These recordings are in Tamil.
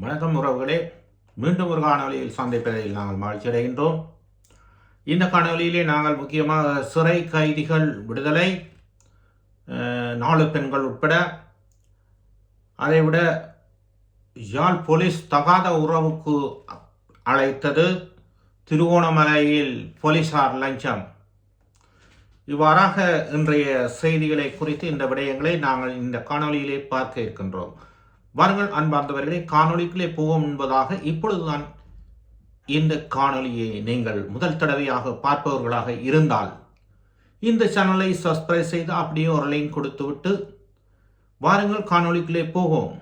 வணக்கம் உறவுகளே, மீண்டும் ஒரு காணொலியில் சந்திப்பதில் நாங்கள் மகிழ்ச்சி அடைகின்றோம். இந்த காணொலியிலே நாங்கள் முக்கியமாக சிறை கைதிகள் விடுதலை, 4 பெண்கள் உட்பட, அதைவிட யாழ் போலீஸ் தகாத உறவுக்கு அழைத்தது, திருகோணமலையில் போலீசார் லஞ்சம், இவ்வாறாக இன்றைய செய்திகளை குறித்து இந்த விடயங்களை நாங்கள் இந்த காணொலியிலே பார்க்க இருக்கின்றோம். வாருங்கள் அன்பார்ந்தவர்களே, காணொலிக்குள்ளே போவோம் என்பதாக இப்பொழுதுதான் இந்த காணொலியை நீங்கள் முதல் தடவையாக பார்ப்பவர்களாக இருந்தால் இந்த சேனலை சப்ஸ்கிரைப் செய்து அப்படியே ஒரு லிங்க் கொடுத்துவிட்டு வாருங்கள் காணொலிக்குள்ளே போவோம்.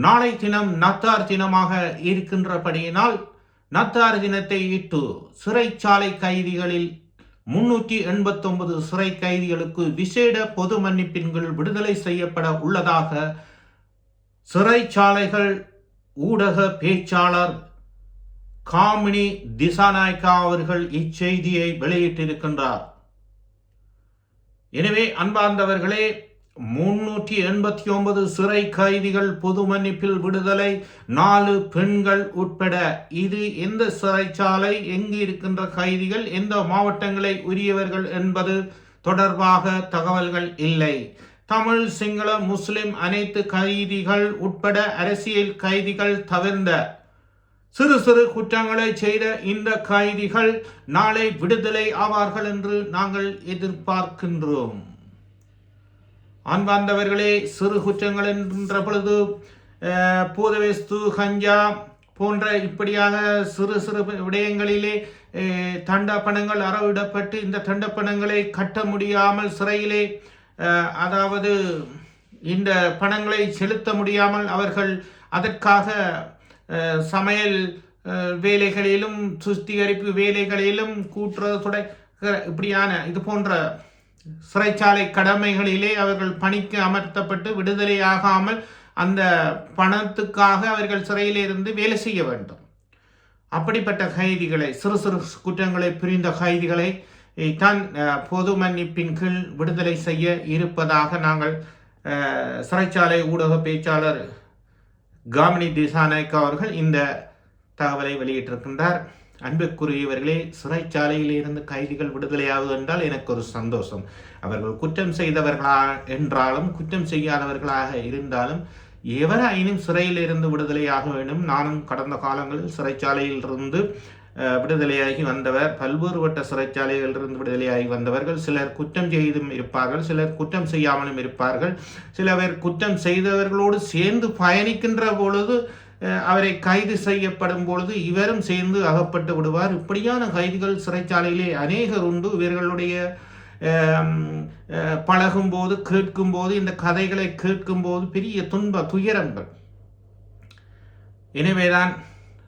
நாளை தினம் நத்தார் தினமாக இருக்கின்றபடியினால் நத்தார் தினத்தை இட்டு சிறைச்சாலை கைதிகளில் 389 சிறை கைதிகளுக்கு விசேட பொது மன்னிப்பின் கீழ் விடுதலை செய்யப்பட உள்ளதாக சிறைச்சாலைகள் ஊடக பேச்சாளர் காமினி திசாநாயக்கா அவர்கள் இச்செய்தியை வெளியிட்டிருக்கின்றார். எனவே அன்பார்ந்தவர்களே, 389 சிறை கைதிகள் பொது மன்னிப்பில் விடுதலை, 4 பெண்கள் உட்பட. இது எந்த சிறைச்சாலை, எங்கு இருக்கின்ற கைதிகள், எந்த மாவட்டங்களை உரியவர்கள் என்பது தொடர்பாக தகவல்கள் இல்லை. தமிழ், சிங்கள, முஸ்லிம் அனைத்து கைதிகள் உட்பட அரசியல் கைதிகள் தவிர்ந்த சிறு சிறு குற்றங்களை செய்த இந்த கைதிகள் நாளை விடுதலை ஆவார்கள் என்று நாங்கள் எதிர்பார்க்கின்றோம். அன்பார்ந்தவர்களே, சிறு குற்றங்கள் என்ற பொழுது பூதவேஸ்து, கஞ்சா போன்ற இப்படியாக சிறு சிறு விடயங்களிலே தண்டப்பணங்கள் அறவிடப்பட்டு இந்த தண்டப்பணங்களை கட்ட முடியாமல் சிறையிலே, அதாவது இந்த பணங்களை செலுத்த முடியாமல் அவர்கள் அதற்காக சமையல் வேலைகளிலும் சுத்திகரிப்பு வேலைகளிலும் கூட்டுறதுடைய இப்படியான இது போன்ற சிறைச்சாலை கடமைகளிலே அவர்கள் பணிக்கு அமர்த்தப்பட்டு விடுதலையாகாமல் அந்த பணத்துக்காக அவர்கள் சிறையிலிருந்து வேலை செய்ய வேண்டும். அப்படிப்பட்ட கைதிகளை, சிறு சிறு குற்றங்களை புரிந்த கைதிகளை தான் பொது மன்னிப்பின் கீழ் விடுதலை செய்ய இருப்பதாக நாங்கள் சிறைச்சாலை ஊடக பேச்சாளர் காமினி திசாநாயக்கா அவர்கள் இந்த தகவலை வெளியிட்டிருக்கின்றார். அன்புக்குரியவர்களே, சிறைச்சாலையில் இருந்து கைதிகள் விடுதலையாவது என்றால் எனக்கு ஒரு சந்தோஷம். அவர்கள் குற்றம் செய்தவர்களா என்றாலும் குற்றம் செய்யாதவர்களாக இருந்தாலும் எவராயினும் சிறையில் இருந்து விடுதலையாக வேண்டும். நானும் கடந்த காலங்களில் சிறைச்சாலையில் இருந்து விடுதலையாகி வந்தவர், பல்வேறு வட்ட சிறைச்சாலைகளிலிருந்து விடுதலையாகி வந்தவர்கள். சிலர் குற்றம் செய்தும் இருப்பார்கள், சிலர் குற்றம் செய்யாமலும் இருப்பார்கள். சிலவர் குற்றம் செய்தவர்களோடு சேர்ந்து பயணிக்கின்ற பொழுது அவரை கைது செய்யப்படும் பொழுது இவரும் சேர்ந்து அகப்பட்டு விடுவார். இப்படியான கைதிகள் சிறைச்சாலையிலே அநேகர் உண்டு. இவர்களுடைய பழகும் போது, கேட்கும் போது, இந்த கதைகளை கேட்கும் போது பெரிய துயரங்கள். எனவேதான்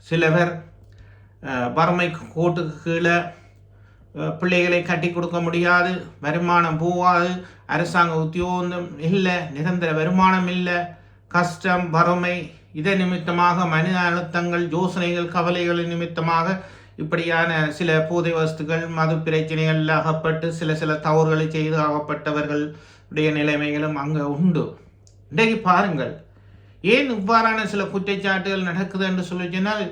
சிலவர் வறுமை கோட்டுக்கு கீழே பிள்ளைகளை கட்டி கொடுக்க முடியாது, வருமானம் போகாது, அரசாங்க உத்தியோகம் இல்லை, நிரந்தர வருமானம் இல்லை, கஷ்டம், வறுமை, இதன் நிமித்தமாக மனித அழுத்தங்கள், யோசனைகள், கவலைகள் நிமித்தமாக இப்படியான சில போதை வஸ்துகள், மது பிரச்சனைகள் அகப்பட்டு சில தவறுகளை செய்து அகப்பட்டவர்களுடைய நிலைமைகளும் அங்கே உண்டு. இன்றைக்கு பாருங்கள், ஏன் இவ்வாறான சில குற்றச்சாட்டுகள் நடக்குது என்று சொல்லி சொன்னால்,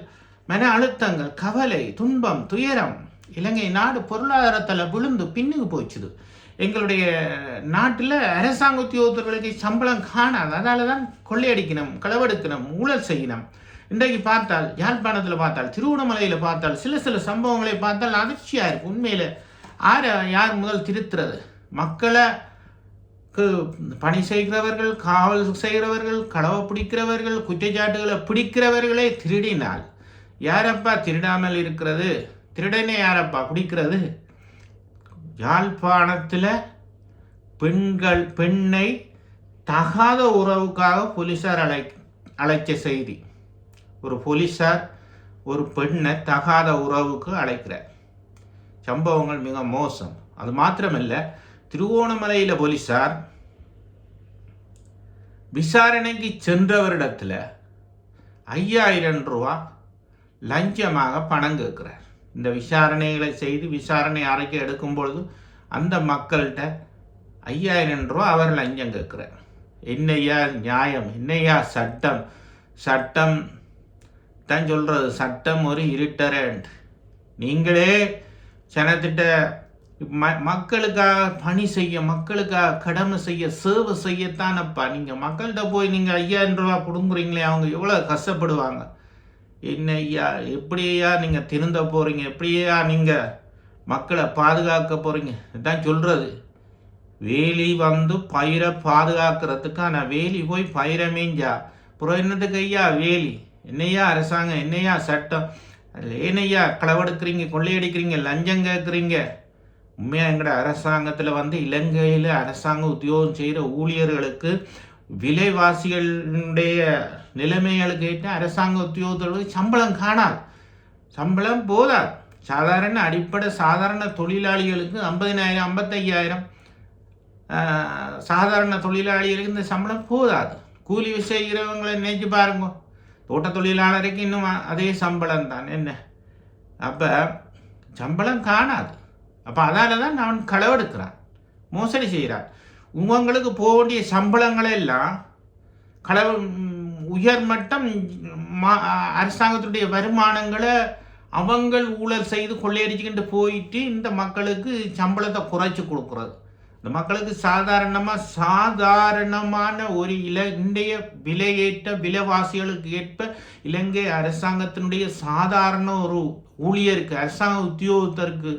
மன அழுத்தங்கள், கவலை, துன்பம், துயரம். இலங்கை நாடு பொருளாதாரத்தில் விழுந்து பின்னுக்கு போச்சுது. எங்களுடைய நாட்டில் அரசாங்க உத்தியோகத்தர்களுக்கு சம்பளம் காணாது. அதனால தான் கொள்ளையடிக்கணும், களவெடுக்கணும், ஊழல் செய்யணும். இன்றைக்கு பார்த்தால், யாழ்ப்பாணத்தில் பார்த்தால், திருவண்ணாமலையில் பார்த்தால், சில சம்பவங்களை பார்த்தால் அதிர்ச்சியாக இருக்கும். உண்மையில் யார் முதல் திருத்துறது? மக்களுக்கு பணி செய்கிறவர்கள், காவல் செய்கிறவர்கள், களவை பிடிக்கிறவர்கள், குற்றச்சாட்டுகளை பிடிக்கிறவர்களே திருடினால் யாரப்பா திருடாமல் இருக்கிறது? திருடனே யாரப்பா பிடிக்கிறது? யாழ்ப்பாணத்தில் பெண்ணை தகாத உறவுக்காக போலீசார் அழைச்ச செய்தி. ஒரு போலீசார் ஒரு பெண்ணை தகாத உறவுக்கு அழைக்கிறார். சம்பவங்கள் மிக மோசம். அது மாத்திரமல்ல, திருவோணமலையில் போலீசார் விசாரணைக்கு சென்றவரிடத்தில் 5000 ரூபா லஞ்சமாக பணம் கேட்கிறார். இந்த விசாரணைகளை செய்து விசாரணை அறைக்கு எடுக்கும் பொழுது அந்த மக்கள்கிட்ட 5000 ரூபா அவர் லஞ்சம் கேட்கிறார். என்னையா நியாயம், என்னையா சட்டம்? சட்டம் தான் சொல்கிறது, சட்டம் ஒரு இருட்டரண்ட். நீங்களே சனத்திட்ட மக்களுக்காக பணி செய்ய, மக்களுக்காக கடமை செய்ய, சேவை செய்யத்தானப்பா. நீங்கள் மக்கள்கிட்ட போய் நீங்கள் 5000 ரூபா கொடுங்குறீங்களே, அவங்க எவ்வளோ கஷ்டப்படுவாங்க. என்ன ஐயா, எப்படியா நீங்கள் திருந்த போகிறீங்க? எப்படியா நீங்கள் மக்களை பாதுகாக்க போகிறீங்க? இதுதான் சொல்கிறது. வேலி வந்து பயிரை பாதுகாக்கிறதுக்கான வேலி போய் பயிரை மேஞ்சா அப்புறம் என்னத்துக்கு ஐயா வேலி? என்னையா அரசாங்கம், என்னையா சட்டம்? அதில் ஏனையா களவெடுக்கிறீங்க, கொள்ளையடிக்கிறீங்க, லஞ்சம் கேட்குறீங்க? உண்மையாக எங்கட அரசாங்கத்தில் வந்து இலங்கையில் அரசாங்க உத்தியோகம் செய்கிற ஊழியர்களுக்கு விலைவாசிகளுடைய நிலைமைகளுக்கு ஏற்ற அரசாங்க உத்தியோகத்தர்களுக்கு சம்பளம் காணாது, சம்பளம் போதாது. சாதாரண அடிப்படை சாதாரண தொழிலாளிகளுக்கு 50,000 55,000 சாதாரண தொழிலாளிகளுக்கு இந்த சம்பளம் போதாது. கூலி செய்கிறவங்களை நினைச்சு பாருங்க, தோட்ட தொழிலாளருக்கு இன்னும் அதே சம்பளம் தான். என்ன அப்போ சம்பளம் காணாது. அப்போ அதால் தான் நான் களவெடுக்கிறான், மோசடி செய்கிறான். உங்களுக்கு போக வேண்டிய சம்பளங்களெல்லாம் உயர்மட்டம் அரசாங்கத்துடைய வருமானங்களை அவங்கள் ஊழல் செய்து கொள்ளையடிச்சுக்கிட்டு போயிட்டு இந்த மக்களுக்கு சம்பளத்தை குறைச்சி கொடுக்குறது. இந்த மக்களுக்கு சாதாரணமான ஒரு இன்றைய விலையேற்ற விலைவாசிகளுக்கு ஏற்ப இலங்கை அரசாங்கத்தினுடைய சாதாரண ஒரு ஊழியருக்கு, அரசாங்க உத்தியோகத்தருக்கு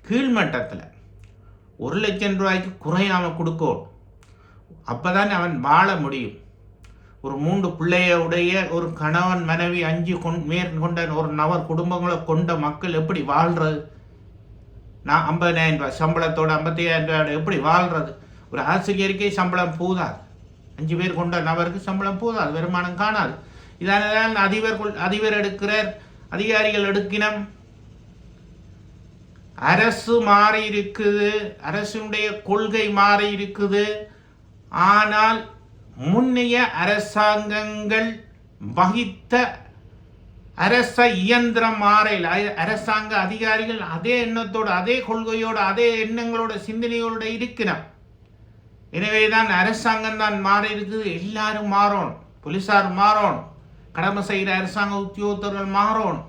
கீழ்மட்டத்தில் 1,00,000 ரூபாய்க்கு குறையாமல் கொடுக்கணும். அப்போ தான் அவன் வாழ முடியும். ஒரு 3 பிள்ளையுடைய ஒரு கணவன் மனைவி 5 மேற்கொண்ட ஒரு நபர் குடும்பங்களை கொண்ட மக்கள் எப்படி வாழ்கிறது? நான் 50,000 ரூபாய் சம்பளத்தோட 55,000 ரூபாயோட எப்படி வாழ்கிறது? ஒரு ஆசிரியருக்கே சம்பளம் போதாது, 5 பேர் கொண்ட நபருக்கு சம்பளம் போதாது, வருமானம் காணாது. இதனால் அதிபர் எடுக்கிறார், அதிகாரிகள் எடுக்கினம். அரசு மாறி இருக்குது, அரசுடைய கொள்கை மாறி இருக்குது. ஆனால் முன்னைய அரசாங்கங்கள் வகித்த அரச இயந்திரம் மாறையில் அரசாங்க அதிகாரிகள் அதே எண்ணத்தோடு, அதே கொள்கையோடு, அதே எண்ணங்களோட, சிந்தனையோடு இருக்கிறார். எனவே தான் அரசாங்கம் தான் மாறி இருக்குது. எல்லாரும் மாறணும், போலீஸார் மாறணும், கடமை செய்கிற அரசாங்க உத்தியோகத்தர்கள் மாறணும்.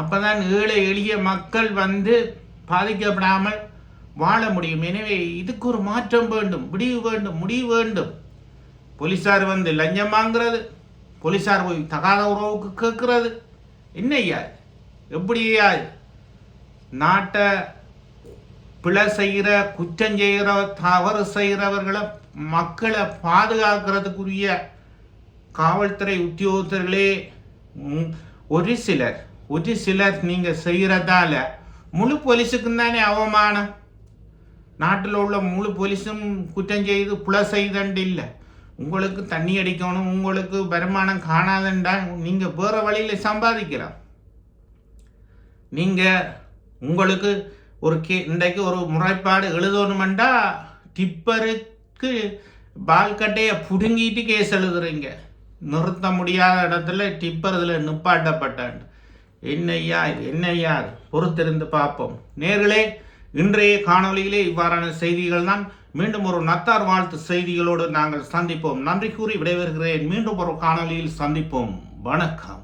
அப்போ தான் ஏழை எளிய மக்கள் வந்து பாதிக்கப்படாமல் வாழ முடியும். எனவே இதுக்கு ஒரு மாற்றம் வேண்டும், முடிவு வேண்டும். போலீஸார் வந்து லஞ்சம் வாங்குறது, போலீஸார் போய் தகாத உறவுக்கு கேட்கறது, என்னையா எப்படியா நாட்டை பிழை செய்கிற, குற்றம் செய்கிற, தவறு செய்கிறவர்களை மக்களை பாதுகாக்கிறதுக்குரிய காவல்துறை உத்தியோகத்தர்களே ஒரு சிலர் நீங்கள் செய்கிறதால முழு போலீஸுக்கும் தானே அவமானம். நாட்டில் உள்ள முழு போலீஸும் குற்றம் செய்து பிழை செய்தண்டு இல்லை. உங்களுக்கு தண்ணி அடிக்கணும், உங்களுக்கு வருமானம் காணாதண்டா நீங்கள் வேறு வழியில் சம்பாதிக்கலாம். நீங்கள் உங்களுக்கு இன்றைக்கு ஒரு முறைப்பாடு எழுதணுமெண்டா டிப்பருக்கு பால்கட்டையை புடுங்கிட்டு கேஸ் எழுதுறீங்க. நிறுத்த முடியாத இடத்துல டிப்பர் இதில் நிப்பாட்டப்பட்டான். என்னையா பொறுத்திருந்து பார்ப்போம். நேர்களே, இன்றைய காணொலியிலே இவ்வாறான செய்திகள் தான். மீண்டும் ஒரு நத்தார் வாழ்த்து செய்திகளோடு நாங்கள் சந்திப்போம். நன்றி கூறி விடைபெறுகிறேன். மீண்டும் ஒரு காணொலியில் சந்திப்போம். வணக்கம்.